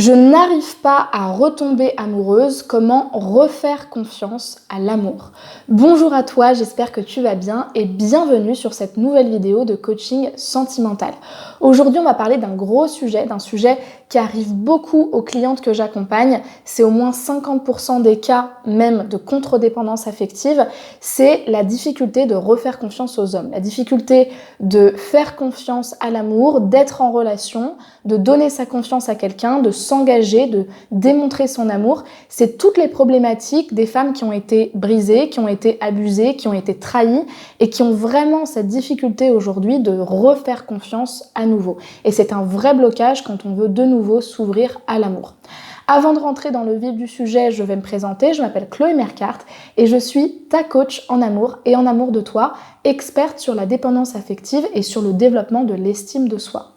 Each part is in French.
Je n'arrive pas à retomber amoureuse, comment refaire confiance à l'amour? Bonjour à toi, j'espère que tu vas bien et bienvenue sur cette nouvelle vidéo de coaching sentimental. Aujourd'hui, on va parler d'un gros sujet, qui arrive beaucoup aux clientes que j'accompagne. C'est au moins 50% des cas même de contre-dépendance affective. C'est la difficulté de refaire confiance aux hommes, la difficulté de faire confiance à l'amour, d'être en relation, de donner sa confiance à quelqu'un, de s'engager, de démontrer son amour. C'est toutes les problématiques des femmes qui ont été brisées, qui ont été abusées, qui ont été trahies et qui ont vraiment cette difficulté aujourd'hui de refaire confiance à nouveau. Et c'est un vrai blocage quand on veut de nouveau s'ouvrir à l'amour. Avant de rentrer dans le vif du sujet, je vais me présenter. Je m'appelle Chloé Mercart et je suis ta coach en amour et en amour de toi, experte sur la dépendance affective et sur le développement de l'estime de soi.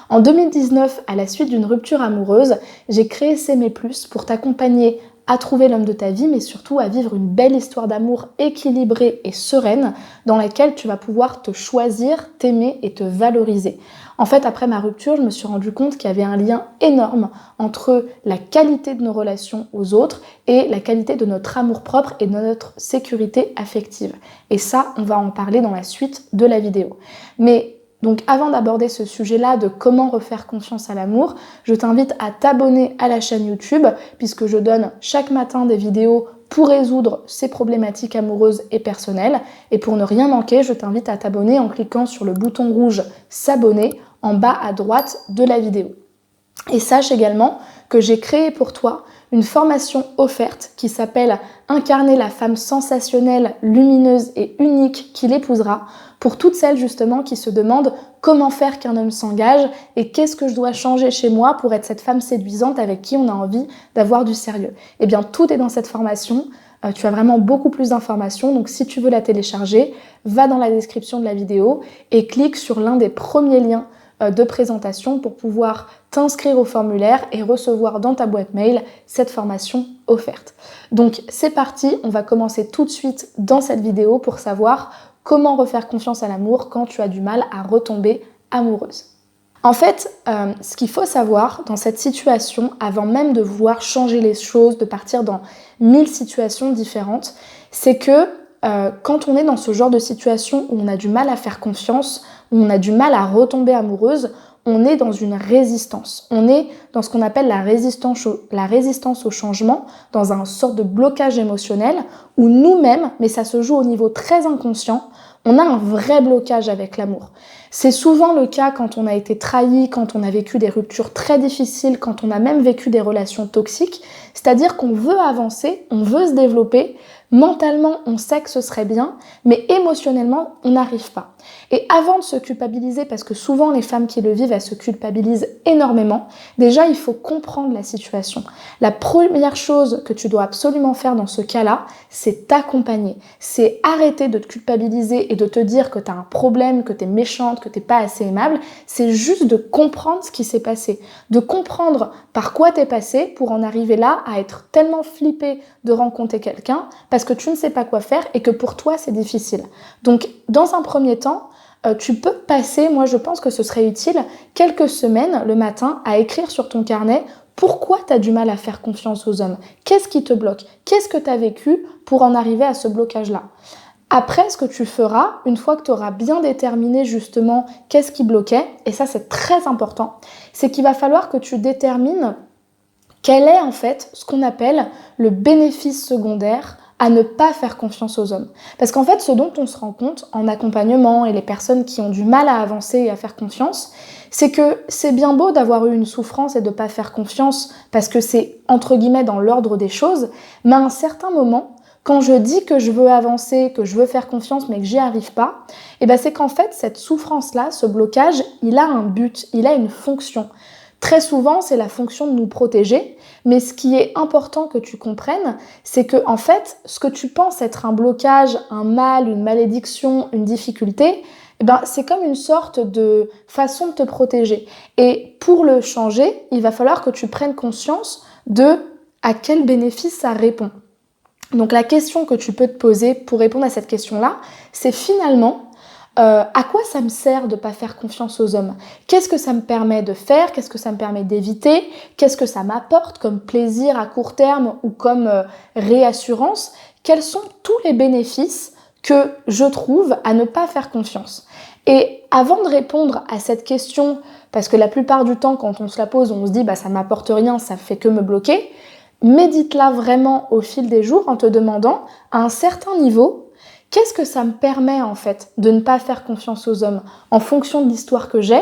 En 2019, à la suite d'une rupture amoureuse, j'ai créé S'aimer plus pour t'accompagner à trouver l'homme de ta vie, mais surtout à vivre une belle histoire d'amour équilibrée et sereine dans laquelle tu vas pouvoir te choisir, t'aimer et te valoriser. En fait, après ma rupture, je me suis rendu compte qu'il y avait un lien énorme entre la qualité de nos relations aux autres et la qualité de notre amour-propre et de notre sécurité affective. Et ça, on va en parler dans la suite de la vidéo. Mais donc avant d'aborder ce sujet-là de comment refaire confiance à l'amour, je t'invite à t'abonner à la chaîne YouTube puisque je donne chaque matin des vidéos pour résoudre ces problématiques amoureuses et personnelles. Et pour ne rien manquer, je t'invite à t'abonner en cliquant sur le bouton rouge s'abonner en bas à droite de la vidéo. Et sache également que j'ai créé pour toi une formation offerte qui s'appelle « Incarner la femme sensationnelle, lumineuse et unique qui l'épousera » pour toutes celles justement qui se demandent comment faire qu'un homme s'engage et qu'est-ce que je dois changer chez moi pour être cette femme séduisante avec qui on a envie d'avoir du sérieux. Eh bien, tout est dans cette formation. Tu as vraiment beaucoup plus d'informations, donc si tu veux la télécharger, va dans la description de la vidéo et clique sur l'un des premiers liens de présentation pour pouvoir t'inscrire au formulaire et recevoir dans ta boîte mail cette formation offerte. Donc c'est parti, on va commencer tout de suite dans cette vidéo pour savoir comment refaire confiance à l'amour quand tu as du mal à retomber amoureuse. En fait, ce qu'il faut savoir dans cette situation, avant même de vouloir changer les choses, de partir dans 1000 situations différentes, c'est que quand on est dans ce genre de situation où on a du mal à faire confiance, où on a du mal à retomber amoureuse, on est dans une résistance. On est dans ce qu'on appelle la résistance au changement, dans un sorte de blocage émotionnel où nous-mêmes, mais ça se joue au niveau très inconscient, on a un vrai blocage avec l'amour. C'est souvent le cas quand on a été trahi, quand on a vécu des ruptures très difficiles, quand on a même vécu des relations toxiques. C'est-à-dire qu'on veut avancer, on veut se développer. Mentalement, on sait que ce serait bien, mais émotionnellement, on n'arrive pas. Et avant de se culpabiliser, parce que souvent les femmes qui le vivent, elles se culpabilisent énormément, déjà il faut comprendre la situation. La première chose que tu dois absolument faire dans ce cas-là, c'est t'accompagner. C'est arrêter de te culpabiliser et de te dire que tu as un problème, que tu es méchante, que tu n'es pas assez aimable. C'est juste de comprendre ce qui s'est passé, de comprendre par quoi tu es passée pour en arriver là à être tellement flippée de rencontrer quelqu'un parce que tu ne sais pas quoi faire et que pour toi c'est difficile. Donc dans un premier temps, tu peux passer, moi je pense que ce serait utile, quelques semaines le matin à écrire sur ton carnet pourquoi tu as du mal à faire confiance aux hommes. Qu'est-ce qui te bloque? Qu'est-ce que tu as vécu pour en arriver à ce blocage-là? Après, ce que tu feras, une fois que tu auras bien déterminé justement qu'est-ce qui bloquait, et ça c'est très important, c'est qu'il va falloir que tu détermines quel est en fait ce qu'on appelle le bénéfice secondaire à ne pas faire confiance aux hommes. Parce qu'en fait, ce dont on se rend compte en accompagnement et les personnes qui ont du mal à avancer et à faire confiance, c'est que c'est bien beau d'avoir eu une souffrance et de ne pas faire confiance parce que c'est entre guillemets dans l'ordre des choses, mais à un certain moment, quand je dis que je veux avancer, que je veux faire confiance mais que j'y arrive pas, c'est qu'en fait cette souffrance-là, ce blocage, il a un but, il a une fonction. Très souvent, c'est la fonction de nous protéger, mais ce qui est important que tu comprennes, c'est que en fait, ce que tu penses être un blocage, un mal, une malédiction, une difficulté, c'est comme une sorte de façon de te protéger. Et pour le changer, il va falloir que tu prennes conscience de à quel bénéfice ça répond. Donc la question que tu peux te poser pour répondre à cette question-là, c'est finalement À quoi ça me sert de ne pas faire confiance aux hommes? Qu'est-ce que ça me permet de faire? Qu'est-ce que ça me permet d'éviter? Qu'est-ce que ça m'apporte comme plaisir à court terme ou comme réassurance? Quels sont tous les bénéfices que je trouve à ne pas faire confiance? Et avant de répondre à cette question, parce que la plupart du temps, quand on se la pose, on se dit « ça m'apporte rien, ça fait que me bloquer », médite-la vraiment au fil des jours en te demandant, à un certain niveau, qu'est-ce que ça me permet en fait de ne pas faire confiance aux hommes en fonction de l'histoire que j'ai?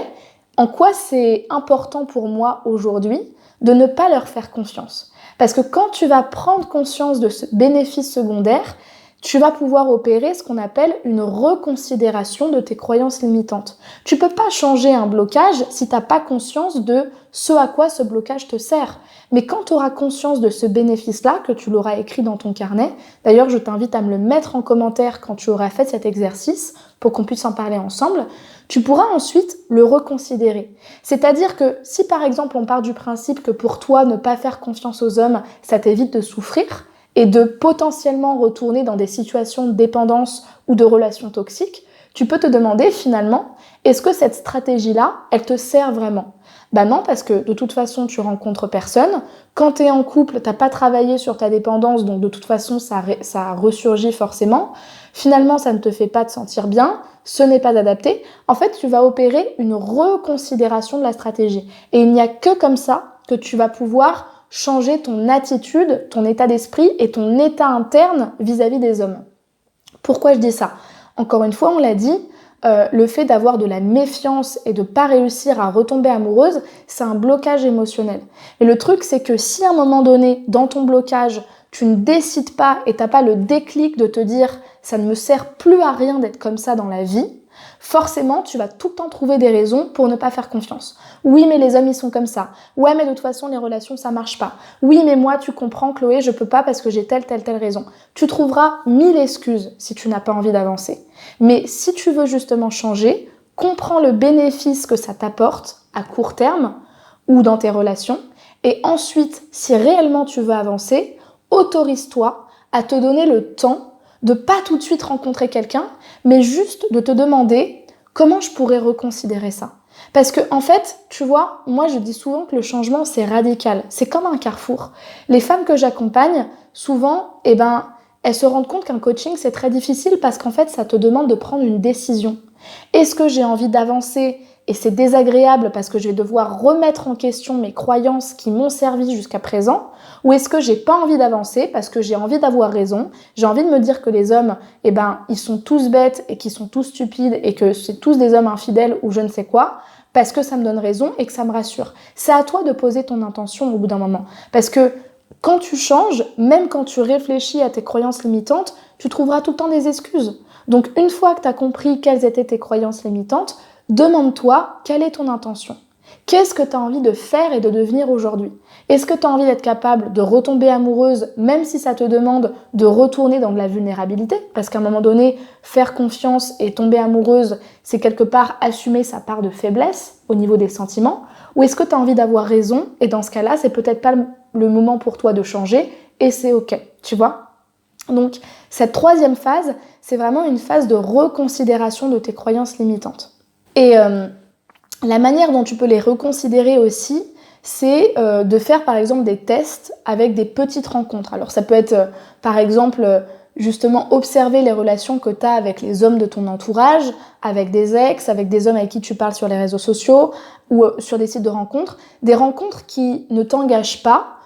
En quoi c'est important pour moi aujourd'hui de ne pas leur faire confiance? Parce que quand tu vas prendre conscience de ce bénéfice secondaire, tu vas pouvoir opérer ce qu'on appelle une reconsidération de tes croyances limitantes. Tu peux pas changer un blocage si tu n'as pas conscience de ce à quoi ce blocage te sert. Mais quand tu auras conscience de ce bénéfice-là, que tu l'auras écrit dans ton carnet, d'ailleurs je t'invite à me le mettre en commentaire quand tu auras fait cet exercice pour qu'on puisse en parler ensemble, tu pourras ensuite le reconsidérer. C'est-à-dire que si par exemple on part du principe que pour toi ne pas faire confiance aux hommes, ça t'évite de souffrir, et de potentiellement retourner dans des situations de dépendance ou de relations toxiques, tu peux te demander finalement, est-ce que cette stratégie-là, elle te sert vraiment? Non, parce que de toute façon, tu rencontres personne. Quand tu es en couple, tu n'as pas travaillé sur ta dépendance, donc de toute façon, ça ressurgit forcément. Finalement, ça ne te fait pas te sentir bien, ce n'est pas adapté. En fait, tu vas opérer une reconsidération de la stratégie. Et il n'y a que comme ça que tu vas pouvoir changer ton attitude, ton état d'esprit et ton état interne vis-à-vis des hommes. Pourquoi je dis ça? Encore une fois, on l'a dit, le fait d'avoir de la méfiance et de ne pas réussir à retomber amoureuse, c'est un blocage émotionnel. Et le truc, c'est que si à un moment donné, dans ton blocage, tu ne décides pas et tu n'as pas le déclic de te dire « ça ne me sert plus à rien d'être comme ça dans la vie », forcément, tu vas tout le temps trouver des raisons pour ne pas faire confiance. Oui, mais les hommes, ils sont comme ça. Ouais, mais de toute façon, les relations, ça marche pas. Oui, mais moi, tu comprends, Chloé, je peux pas parce que j'ai telle raison. Tu trouveras 1000 excuses si tu n'as pas envie d'avancer. Mais si tu veux justement changer, comprends le bénéfice que ça t'apporte à court terme ou dans tes relations. Et ensuite, si réellement tu veux avancer, autorise-toi à te donner le temps de pas tout de suite rencontrer quelqu'un, mais juste de te demander comment je pourrais reconsidérer ça. Parce que en fait, tu vois, moi je dis souvent que le changement c'est radical, c'est comme un carrefour. Les femmes que j'accompagne, souvent, elles se rendent compte qu'un coaching c'est très difficile parce qu'en fait ça te demande de prendre une décision. Est-ce que j'ai envie d'avancer et c'est désagréable parce que je vais devoir remettre en question mes croyances qui m'ont servi jusqu'à présent, ou est-ce que j'ai pas envie d'avancer parce que j'ai envie d'avoir raison, j'ai envie de me dire que les hommes, ils sont tous bêtes et qu'ils sont tous stupides et que c'est tous des hommes infidèles ou je ne sais quoi, parce que ça me donne raison et que ça me rassure. C'est à toi de poser ton intention au bout d'un moment. Parce que quand tu changes, même quand tu réfléchis à tes croyances limitantes, tu trouveras tout le temps des excuses. Donc une fois que tu as compris quelles étaient tes croyances limitantes, demande-toi quelle est ton intention. Qu'est-ce que tu as envie de faire et de devenir aujourd'hui? Est-ce que tu as envie d'être capable de retomber amoureuse même si ça te demande de retourner dans de la vulnérabilité? Parce qu'à un moment donné, faire confiance et tomber amoureuse, c'est quelque part assumer sa part de faiblesse au niveau des sentiments. Ou est-ce que tu as envie d'avoir raison et dans ce cas-là, c'est peut-être pas le moment pour toi de changer et c'est ok, tu vois? Donc cette troisième phase, c'est vraiment une phase de reconsidération de tes croyances limitantes. Et la manière dont tu peux les reconsidérer aussi, c'est de faire par exemple des tests avec des petites rencontres. Alors ça peut être par exemple justement observer les relations que tu as avec les hommes de ton entourage, avec des ex, avec des hommes avec qui tu parles sur les réseaux sociaux ou sur des sites de rencontres. Des rencontres qui ne t'engagent pas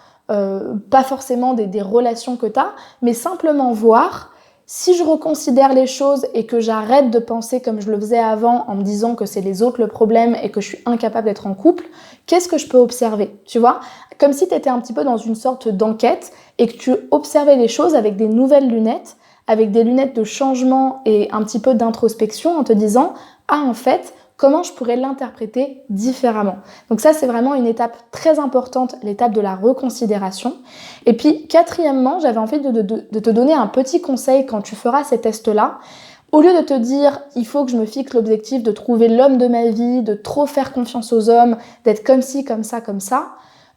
forcément des relations que tu as, mais simplement voir si je reconsidère les choses et que j'arrête de penser comme je le faisais avant en me disant que c'est les autres le problème et que je suis incapable d'être en couple, qu'est-ce que je peux observer, tu vois? Comme si tu étais un petit peu dans une sorte d'enquête et que tu observais les choses avec des nouvelles lunettes, avec des lunettes de changement et un petit peu d'introspection en te disant « Ah, en fait, comment je pourrais l'interpréter différemment ?» Donc ça, c'est vraiment une étape très importante, l'étape de la reconsidération. Et puis, quatrièmement, j'avais envie de te donner un petit conseil quand tu feras ces tests-là. Au lieu de te dire « il faut que je me fixe l'objectif de trouver l'homme de ma vie, de trop faire confiance aux hommes, d'être comme ci, comme ça »,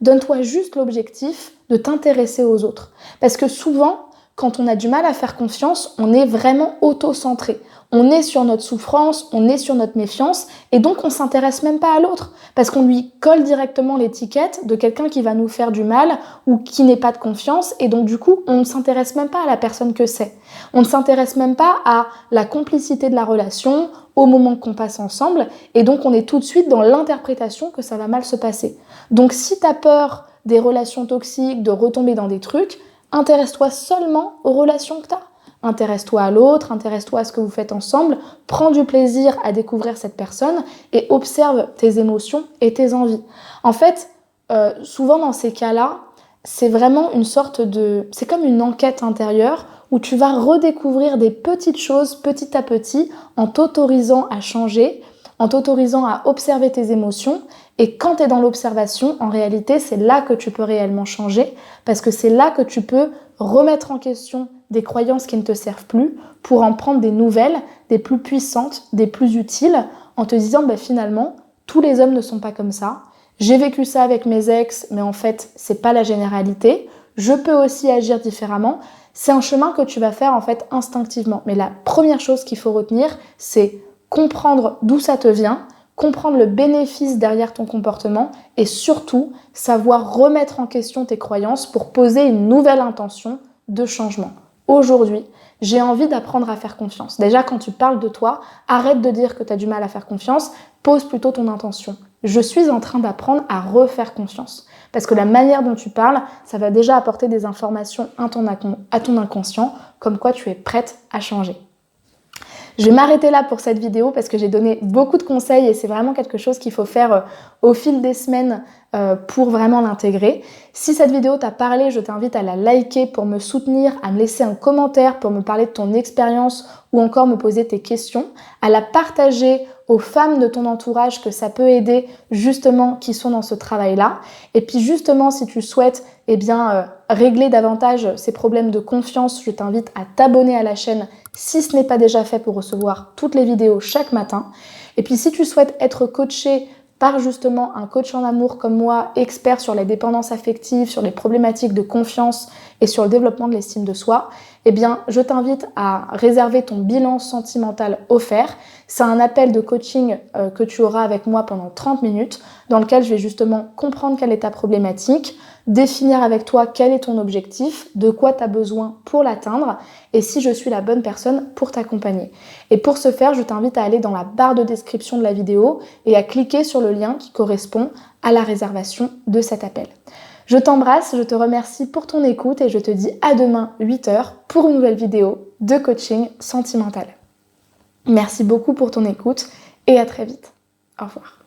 donne-toi juste l'objectif de t'intéresser aux autres. Parce que souvent, quand on a du mal à faire confiance, on est vraiment auto-centré. On est sur notre souffrance, on est sur notre méfiance et donc on s'intéresse même pas à l'autre parce qu'on lui colle directement l'étiquette de quelqu'un qui va nous faire du mal ou qui n'est pas de confiance et donc du coup on ne s'intéresse même pas à la personne que c'est. On ne s'intéresse même pas à la complicité de la relation, au moment qu'on passe ensemble et donc on est tout de suite dans l'interprétation que ça va mal se passer. Donc si tu as peur des relations toxiques, de retomber dans des trucs, intéresse-toi seulement aux relations que tu as. Intéresse-toi à l'autre, intéresse-toi à ce que vous faites ensemble, prends du plaisir à découvrir cette personne et observe tes émotions et tes envies. En fait, souvent dans ces cas-là, c'est vraiment une sorte de... C'est comme une enquête intérieure où tu vas redécouvrir des petites choses petit à petit en t'autorisant à changer, en t'autorisant à observer tes émotions. Et quand tu es dans l'observation, en réalité, c'est là que tu peux réellement changer parce que c'est là que tu peux remettre en question des croyances qui ne te servent plus pour en prendre des nouvelles, des plus puissantes, des plus utiles en te disant finalement, tous les hommes ne sont pas comme ça. J'ai vécu ça avec mes ex, mais en fait, c'est pas la généralité. Je peux aussi agir différemment. C'est un chemin que tu vas faire en fait instinctivement. Mais la première chose qu'il faut retenir, c'est comprendre d'où ça te vient, comprendre le bénéfice derrière ton comportement et surtout savoir remettre en question tes croyances pour poser une nouvelle intention de changement. Aujourd'hui, j'ai envie d'apprendre à faire confiance. Déjà, quand tu parles de toi, arrête de dire que tu as du mal à faire confiance, pose plutôt ton intention. Je suis en train d'apprendre à refaire confiance. Parce que la manière dont tu parles, ça va déjà apporter des informations à ton inconscient, comme quoi tu es prête à changer. Je vais m'arrêter là pour cette vidéo parce que j'ai donné beaucoup de conseils et c'est vraiment quelque chose qu'il faut faire au fil des semaines pour vraiment l'intégrer. Si cette vidéo t'a parlé, je t'invite à la liker pour me soutenir, à me laisser un commentaire pour me parler de ton expérience ou encore me poser tes questions, à la partager aux femmes de ton entourage que ça peut aider justement qui sont dans ce travail-là. Et puis justement, si tu souhaites régler davantage ces problèmes de confiance, je t'invite à t'abonner à la chaîne si ce n'est pas déjà fait pour recevoir toutes les vidéos chaque matin. Et puis si tu souhaites être coaché par justement un coach en amour comme moi, expert sur les dépendances affectives, sur les problématiques de confiance et sur le développement de l'estime de soi, je t'invite à réserver ton bilan sentimental offert. C'est un appel de coaching que tu auras avec moi pendant 30 minutes dans lequel je vais justement comprendre quelle est ta problématique, définir avec toi quel est ton objectif, de quoi tu as besoin pour l'atteindre et si je suis la bonne personne pour t'accompagner. Et pour ce faire, je t'invite à aller dans la barre de description de la vidéo et à cliquer sur le lien qui correspond à la réservation de cet appel. Je t'embrasse, je te remercie pour ton écoute et je te dis à demain 8h pour une nouvelle vidéo de coaching sentimental. Merci beaucoup pour ton écoute et à très vite. Au revoir.